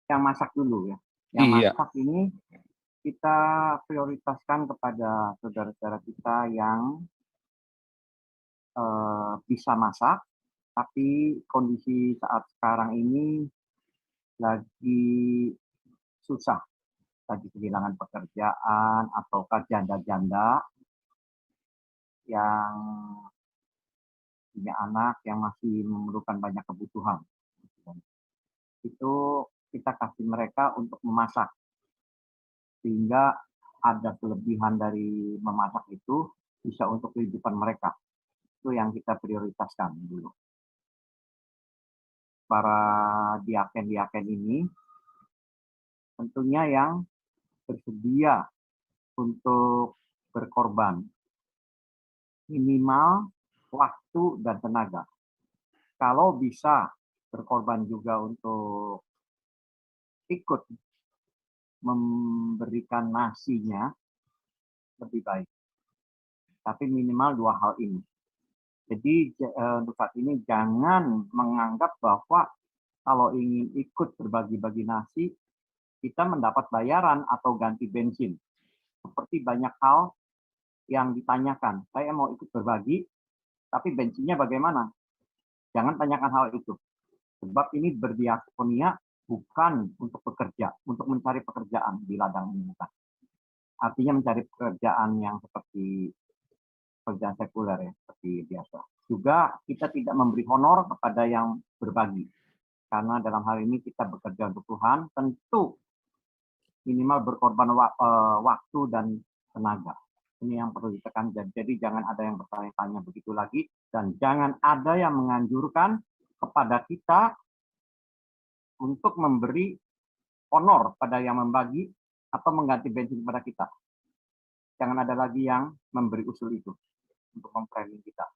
yang masak dulu ya. Yang Iya. masak ini kita prioritaskan kepada saudara-saudara kita yang bisa masak, tapi kondisi saat sekarang ini lagi susah, lagi kehilangan pekerjaan ataukah janda-janda yang punya anak yang masih memerlukan banyak kebutuhan. Itu kita kasih mereka untuk memasak, sehingga ada kelebihan dari memasak itu bisa untuk kehidupan mereka. Itu yang kita prioritaskan dulu. Para diaken-diaken ini tentunya yang bersedia untuk berkorban minimal waktu dan tenaga. Kalau bisa berkorban juga untuk ikut memberikan nasinya, lebih baik. Tapi minimal dua hal ini. Jadi untuk saat ini jangan menganggap bahwa kalau ingin ikut berbagi-bagi nasi, kita mendapat bayaran atau ganti bensin. Seperti banyak hal yang ditanyakan, saya mau ikut berbagi, tapi bensinnya bagaimana? Jangan tanyakan hal itu. Sebab ini berdiakonia bukan untuk bekerja, untuk mencari pekerjaan di ladang ini bukan. Artinya mencari pekerjaan yang seperti pekerjaan sekuler ya, seperti biasa. Juga kita tidak memberi honor kepada yang berbagi. Karena dalam hal ini kita bekerja untuk Tuhan, tentu minimal berkorban waktu dan tenaga. Ini yang perlu ditekankan. Jadi jangan ada yang bertanya-tanya begitu lagi, dan jangan ada yang menganjurkan kepada kita untuk memberi honor pada yang membagi atau mengganti bensin kepada kita. Jangan ada lagi yang memberi usul itu untuk memframing kita.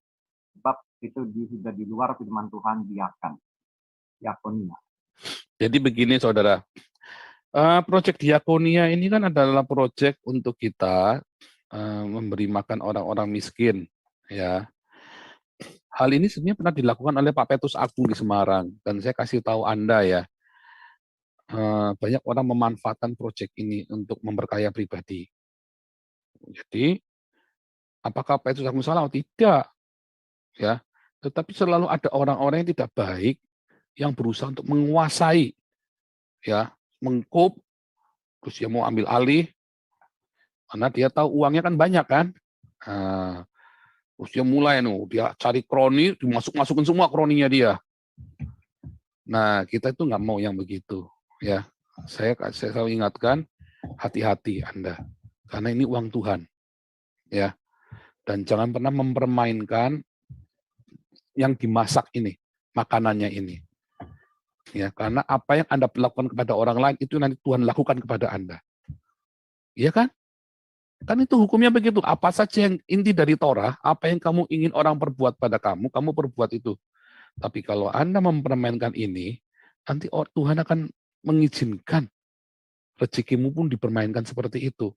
Sebab itu sudah di luar firman Tuhan diakonia. Jadi begini saudara, proyek diakonia ini kan adalah proyek untuk kita memberi makan orang-orang miskin, ya. Hal ini sebenarnya pernah dilakukan oleh Pak Petrus Agung di Semarang, dan saya kasih tahu Anda ya, banyak orang memanfaatkan proyek ini untuk memperkaya pribadi. Jadi, apakah Petrus Agung salah? Tidak, ya. Tetapi selalu ada orang-orang yang tidak baik yang berusaha untuk menguasai, ya, mengkup, terus dia mau ambil alih, karena dia tahu uangnya kan banyak kan. Terus dia mulai dia cari kroni, dimasuk-masukin semua kroninya dia. Nah, kita itu nggak mau yang begitu, ya. Saya selalu ingatkan, hati-hati Anda, karena ini uang Tuhan, ya. Dan jangan pernah mempermainkan yang dimasak ini, makanannya ini, ya. Karena apa yang Anda lakukan kepada orang lain itu nanti Tuhan lakukan kepada Anda, iya kan? Kan itu hukumnya begitu. Apa saja yang inti dari Torah, apa yang kamu ingin orang perbuat pada kamu perbuat itu. Tapi kalau Anda mempermainkan ini, nanti Tuhan akan mengizinkan rezekimu pun dipermainkan seperti itu.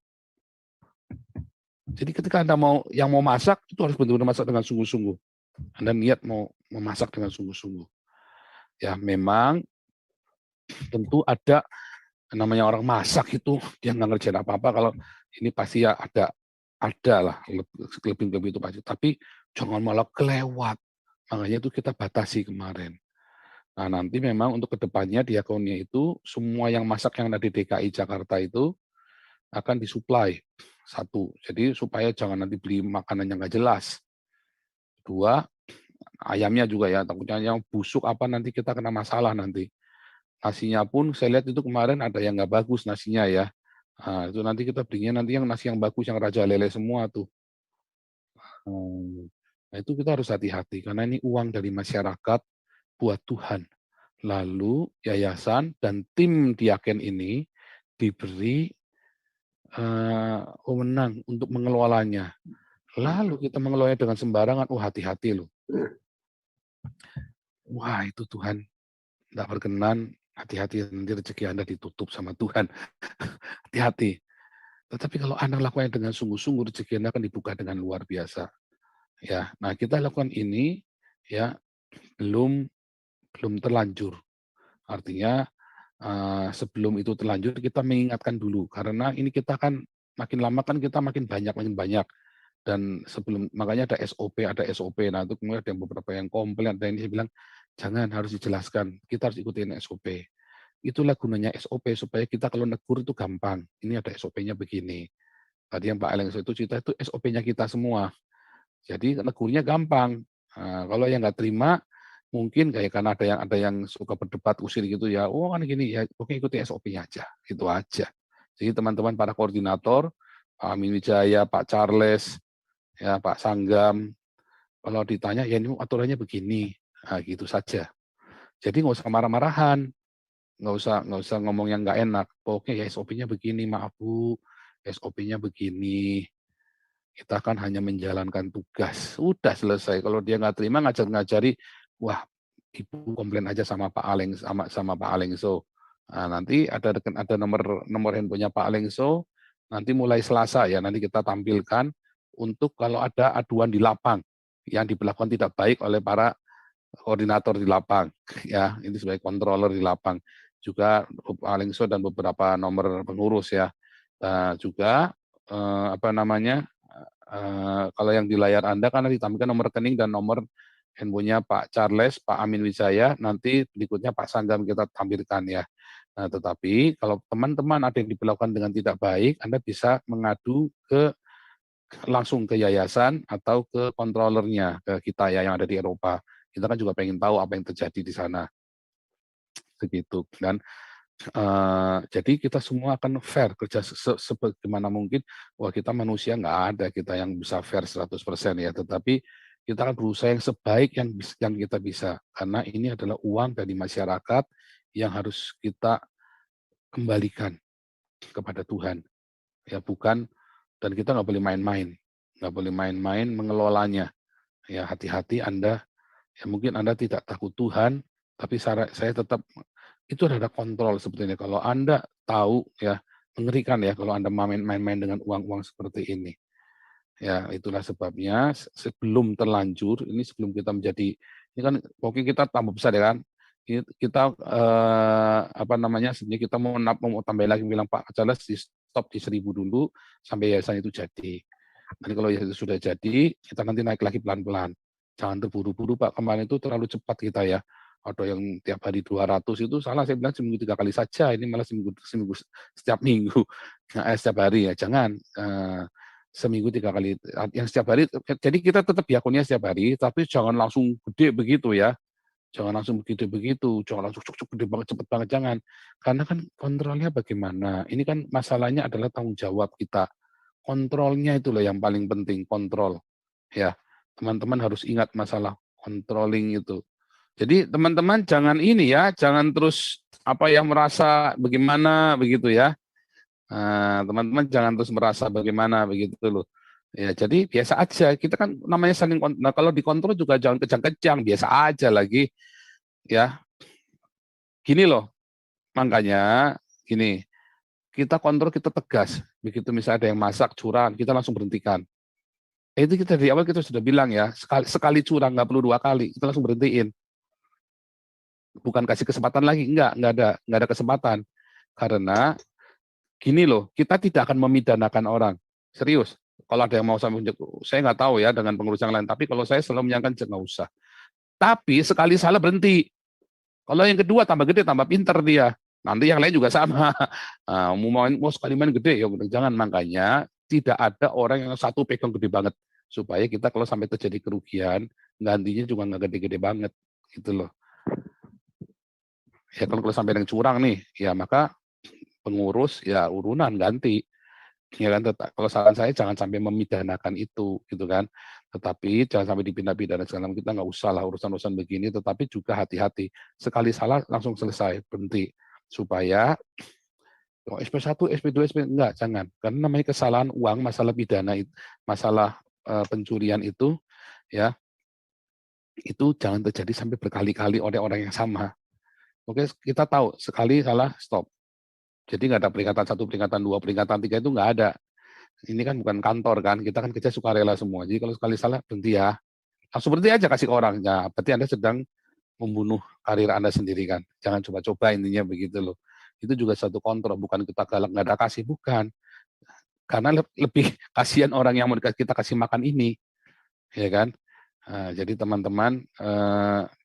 Jadi ketika Anda yang mau masak, itu harus benar-benar masak dengan sungguh-sungguh. Anda niat mau memasak dengan sungguh-sungguh. Ya memang tentu ada namanya orang masak itu, dia nggak ngerjain apa-apa, kalau ini pasti ya ada lah lebih itu pasti. Tapi jangan malah kelewat. Makanya itu kita batasi kemarin. Nah, nanti memang untuk kedepannya diakonia itu, semua yang masak yang ada di DKI Jakarta itu akan disuplai. Satu, jadi supaya jangan nanti beli makanan yang nggak jelas. Dua, ayamnya juga ya, takutnya yang busuk apa nanti kita kena masalah nanti. Nasinya pun saya lihat itu kemarin ada yang nggak bagus nasinya ya. Nah, itu nanti kita belinya nanti yang nasi yang bagus, yang raja lele semua tuh. Nah, itu kita harus hati-hati, karena ini uang dari masyarakat buat Tuhan. Lalu yayasan dan tim diaken ini diberi wewenang untuk mengelolanya. Lalu kita mengelolanya dengan sembarangan, hati-hati loh. Wah, itu Tuhan tidak berkenan, hati-hati nanti rezeki Anda ditutup sama Tuhan. Hati-hati. Tetapi kalau Anda lakukannya dengan sungguh-sungguh, rezeki Anda akan dibuka dengan luar biasa. Ya, nah kita lakukan ini ya belum terlanjur. Artinya sebelum itu terlanjur kita mengingatkan dulu, karena ini kita kan makin lama kan kita makin banyak. Dan sebelum, makanya ada SOP. Nah itu kemudian ada beberapa yang komplain, ada yang saya bilang jangan, harus dijelaskan, kita harus ikutin SOP. Itulah gunanya SOP, supaya kita kalau negur itu gampang. Ini ada SOP-nya begini. Tadi yang Pak Alengso itu cerita itu SOP-nya kita semua. Jadi negurnya gampang. Nah, kalau yang nggak terima, mungkin kayak karena ada yang suka berdebat usir gitu ya. Oh kan gini ya, oke ikuti SOP-nya aja, itu aja. Jadi teman-teman para koordinator, Pak Amin Wijaya, Pak Charles, ya Pak Sanggam, kalau ditanya ya ini aturannya begini, nah, gitu saja. Jadi nggak usah marah-marahan, nggak usah ngomong yang nggak enak. Oke ya SOP-nya begini, maaf Bu, SOP-nya begini. Kita kan hanya menjalankan tugas, udah selesai. Kalau dia nggak terima ngajari, wah Ibu komplain aja sama Pak Aleng, sama Pak Alengso. Nah, nanti ada nomor handphonenya Pak Alengso. Nanti mulai Selasa ya, nanti kita tampilkan untuk kalau ada aduan di lapang yang diperlakukan tidak baik oleh para koordinator di lapang, ya ini sebagai controller di lapang. Juga Pak Alengso dan beberapa nomor pengurus ya. Juga apa namanya? Kalau yang di layar Anda kan ditampilkan nomor rekening dan nomor handphonenya Pak Charles, Pak Amin Wijaya, nanti berikutnya Pak Sanggam kita tampilkan ya. Nah, tetapi kalau teman-teman ada yang diperlakukan dengan tidak baik, Anda bisa mengadu langsung ke yayasan atau ke kontrolernya, ke kita ya yang ada di Eropa. Kita kan juga pengen tahu apa yang terjadi di sana. Begitu. Dan jadi kita semua akan fair, kerja sebagaimana mungkin. Wah kita manusia nggak ada kita yang bisa fair 100% ya, tetapi kita akan berusaha yang sebaik yang kita bisa, karena ini adalah uang dari masyarakat yang harus kita kembalikan kepada Tuhan, ya bukan, dan kita nggak boleh main-main mengelolanya. Ya hati-hati Anda, ya mungkin Anda tidak takut Tuhan, tapi saya tetap itu ada kontrol sebetulnya. Kalau Anda tahu ya, mengerikan ya kalau Anda main-main dengan uang-uang seperti ini. Ya, itulah sebabnya sebelum terlanjur, ini sebelum kita menjadi, ini kan pokoknya kita tambah besar ya kan. Kita apa namanya, sebenarnya kita mau tambah lagi, bilang Pak Charles di stop di 1.000 dulu sampai yayasan itu jadi. Nanti kalau yayasan itu sudah jadi, kita nanti naik lagi pelan-pelan. Jangan terburu-buru Pak, kemarin itu terlalu cepat kita ya. Ada yang tiap hari 200 itu salah, saya bilang seminggu 3 kali saja, ini malah seminggu setiap minggu, setiap hari ya, jangan seminggu 3 kali, yang setiap hari, jadi kita tetap diakonnya setiap hari, tapi jangan langsung gede begitu ya, jangan langsung begitu, jangan langsung cuk gede banget, cepet banget, jangan. Karena kan kontrolnya bagaimana, ini kan masalahnya adalah tanggung jawab kita, kontrolnya itu loh yang paling penting, kontrol, ya. Teman-teman harus ingat masalah controlling itu. Jadi teman-teman jangan ini ya, jangan terus apa yang merasa bagaimana begitu ya. Teman-teman jangan terus merasa bagaimana begitu loh. Ya, jadi biasa aja. Kita kan namanya saling, nah, kalau dikontrol juga jangan kejang-kejang, biasa aja lagi ya. Gini loh. Makanya gini, kita kontrol, kita tegas. Begitu misalnya ada yang masak curang, kita langsung berhentikan. Itu kita dari awal kita sudah bilang ya, sekali curang nggak perlu 2 kali, kita langsung berhentiin. Bukan kasih kesempatan lagi, nggak ada kesempatan. Karena gini loh, kita tidak akan memidanakan orang. Serius. Kalau ada yang mau sampai, saya nggak tahu ya dengan pengurus yang lain, tapi kalau saya selalu menyarankan nggak usah. Tapi sekali salah berhenti. Kalau yang kedua tambah gede, tambah pinter dia. Nanti yang lain juga sama. Mau sekali main gede, ya jangan. Makanya tidak ada orang yang satu pegang gede banget. Supaya kita kalau sampai terjadi kerugian, gantinya juga nggak gede-gede banget. Gitu loh. Ya kalau sampai yang curang nih, ya maka pengurus ya urunan ganti. Ya kan, kalau saran saya jangan sampai memidanakan itu, gitu kan. Tetapi jangan sampai dipidana segala, kita nggak usah lah urusan-urusan begini. Tetapi juga hati-hati, sekali salah langsung selesai, berhenti, supaya SP1, SP2, SP enggak, jangan. Karena namanya kesalahan uang, masalah pidana, masalah pencurian itu, ya itu jangan terjadi sampai berkali-kali oleh orang yang sama. Oke, kita tahu sekali salah stop. Jadi nggak ada peringatan 1, peringatan 2, peringatan 3 itu nggak ada. Ini kan bukan kantor kan, kita kan kerja sukarela semua. Jadi kalau sekali salah berhenti ya, langsung berhenti aja kasih ke orangnya. Berarti Anda sedang membunuh karir Anda sendiri kan. Jangan coba-coba, intinya begitu loh. itu juga satu kontrol, bukan kita galak nggak ada kasih, bukan. Karena lebih kasihan orang yang mau kita kasih makan ini, ya kan? Jadi teman-teman,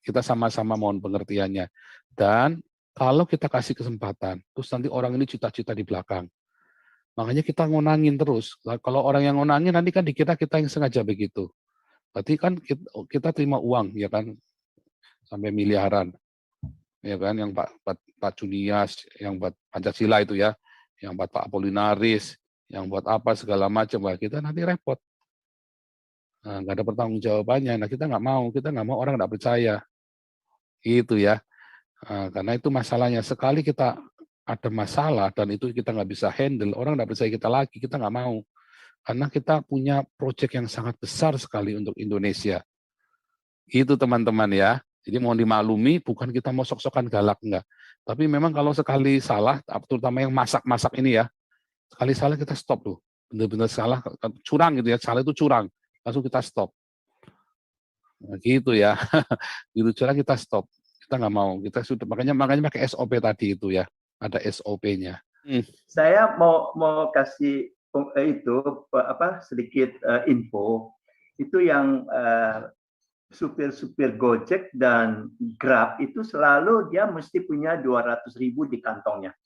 kita sama-sama mohon pengertiannya. Dan kalau kita kasih kesempatan, terus nanti orang ini cita-cita di belakang. Makanya kita ngonangin terus. Kalau orang yang ngonangin nanti kan dikira kita yang sengaja begitu. Berarti kan kita terima uang, ya kan, sampai miliaran, ya kan, yang Pak Junias, yang buat Pancasila itu ya, yang buat Pak Apolinaris, yang buat apa segala macam, kita nanti repot. Nggak ada pertanggungjawabannya. Nah, kita nggak mau orang nggak percaya. Itu ya. Karena itu masalahnya. Sekali kita ada masalah dan itu kita nggak bisa handle, orang nggak percaya kita lagi, kita nggak mau. Karena kita punya proyek yang sangat besar sekali untuk Indonesia. Itu teman-teman ya. Jadi mohon dimaklumi, bukan kita mau sok-sokan galak, enggak. Tapi memang kalau sekali salah, terutama yang masak-masak ini ya, sekali salah kita stop tuh. Benar-benar salah, curang gitu ya, salah itu curang. Langsung kita stop. Nah, gitu ya. Gitu curang kita stop. Kita nggak mau. Kita sudah makanya pakai SOP tadi itu ya. Ada SOP-nya. Saya mau kasih itu sedikit info. Itu yang supir-supir Gojek dan Grab itu selalu dia mesti punya 200.000 di kantongnya.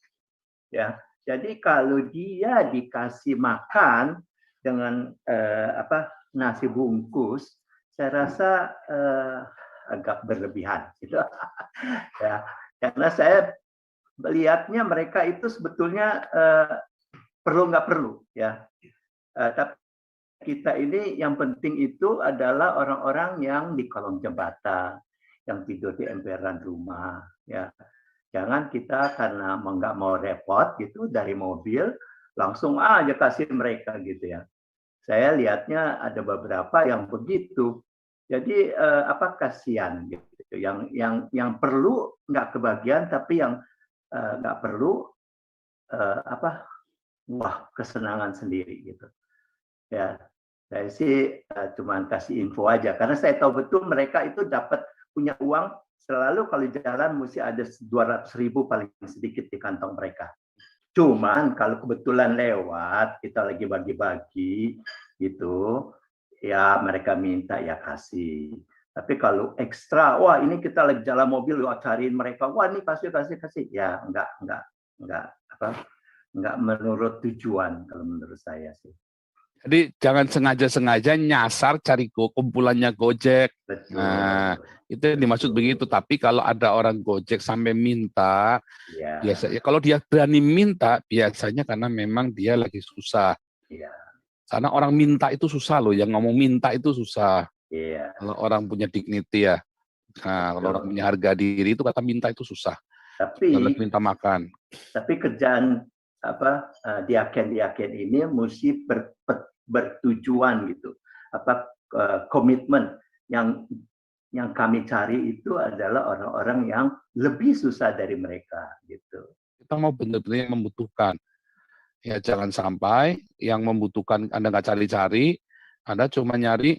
Ya. Jadi kalau dia dikasih makan dengan nasi bungkus, saya rasa agak berlebihan gitu. Ya. Karena saya melihatnya mereka itu sebetulnya perlu nggak perlu ya. Tapi kita ini yang penting itu adalah orang-orang yang di kolong jembatan, yang tidur di emperan rumah ya. Jangan kita karena nggak mau repot gitu dari mobil langsung aja kasih mereka gitu ya. Saya lihatnya ada beberapa yang begitu. Jadi kasihan gitu. Yang perlu nggak kebagian, tapi yang nggak perlu kesenangan sendiri gitu. Ya, saya sih cuma kasih info aja karena saya tahu betul mereka itu dapat punya uang selalu kalau jalan mesti ada 200.000 paling sedikit di kantong mereka. Cuman kalau kebetulan lewat kita lagi bagi-bagi gitu, ya mereka minta ya kasih. Tapi kalau ekstra, wah ini kita lagi jalan mobil, cariin mereka, wah ini kasih, ya nggak menurut tujuan kalau menurut saya sih. Jadi jangan sengaja-sengaja nyasar cari kumpulannya Gojek. Betul. Nah, itu yang dimaksud begitu. Tapi kalau ada orang Gojek sampai minta, ya. biasanya kalau dia berani minta, biasanya karena memang dia lagi susah. Ya. Karena orang minta itu susah loh, yang ngomong minta itu susah. Ya. Kalau orang punya dignity ya. Nah, kalau orang punya harga diri itu kata minta itu susah. Tapi minta makan. Tapi kerjaan diaken ini mesti bertujuan gitu. Komitmen yang kami cari itu adalah orang-orang yang lebih susah dari mereka gitu. Kita mau benar-benar yang membutuhkan. Ya jangan sampai yang membutuhkan Anda nggak cari-cari, Anda cuma nyari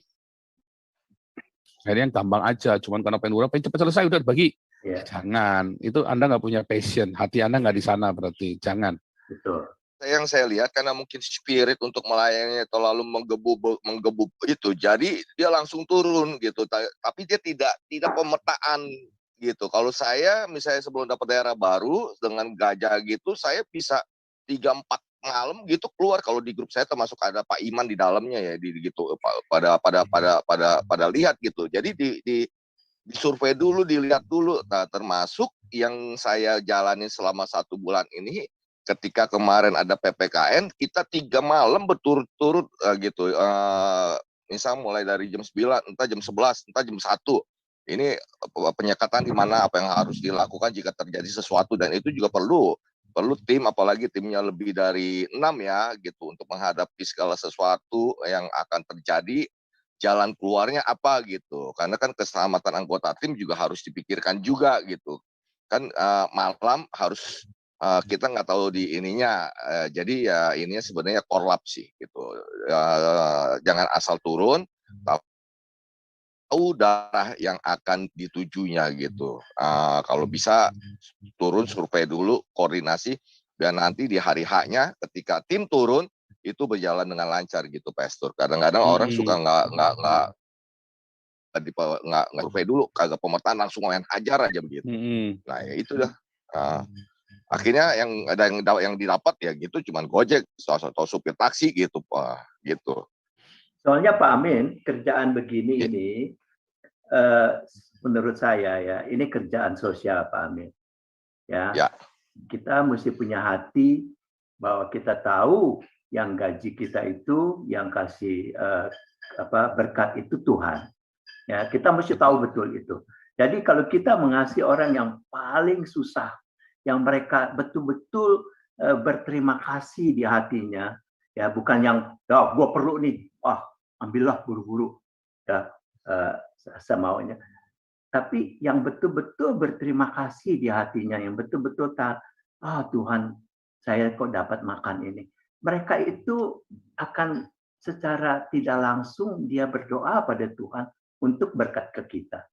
yang gampang aja, cuman karena pengen cepat selesai udah bagi. Ya. Jangan, itu Anda nggak punya passion, hati Anda nggak di sana berarti, jangan. Betul. Yang saya lihat karena mungkin spirit untuk melayani terlalu menggebu itu, jadi dia langsung turun gitu. Tapi dia tidak pemetaan gitu. Kalau saya misalnya sebelum dapat daerah baru dengan gajah gitu, saya bisa 3-4 malam gitu keluar. Kalau di grup saya termasuk ada Pak Iman di dalamnya ya, gitu pada lihat gitu. Jadi disurvei dulu, dilihat dulu. Nah, termasuk yang saya jalani selama 1 bulan ini. Ketika kemarin ada PPKN, kita 3 malam berturut-turut gitu. Misal mulai dari jam 9, entah jam 11, entah jam 1. Ini penyekatan di mana apa yang harus dilakukan jika terjadi sesuatu. Dan itu juga perlu tim, apalagi timnya lebih dari 6 ya, gitu. Untuk menghadapi segala sesuatu yang akan terjadi, jalan keluarnya apa gitu. Karena kan keselamatan anggota tim juga harus dipikirkan juga gitu. Kan malam harus kita nggak tahu di ininya, jadi ya ininya sebenarnya korlap sih gitu. Jangan asal turun, tahu daerah yang akan ditujunya gitu. Kalau bisa turun survei dulu, koordinasi, biar nanti di hari H-nya ketika tim turun itu berjalan dengan lancar gitu, Pastor. Kadang-kadang orang suka nggak survei dulu, kagak pemetaan langsung main hajar aja begitu. Nah ya itu dah. Akhirnya yang didapat ya gitu cuman Gojek atau supir taksi gitu, Pak. Gitu. Soalnya Pak Amin, kerjaan begini ini menurut saya ya, ini kerjaan sosial Pak Amin. Ya. Kita mesti punya hati bahwa kita tahu yang gaji kita itu, yang kasih berkat itu Tuhan. Ya, kita mesti tahu betul itu. Jadi kalau kita mengasihi orang yang paling susah, yang mereka betul-betul berterima kasih di hatinya, ya bukan yang gue perlu nih, ambillah buru-buru, ya semaunya. Tapi yang betul-betul berterima kasih di hatinya, yang betul-betul Tuhan, saya kok dapat makan ini. Mereka itu akan secara tidak langsung dia berdoa pada Tuhan untuk berkat ke kita.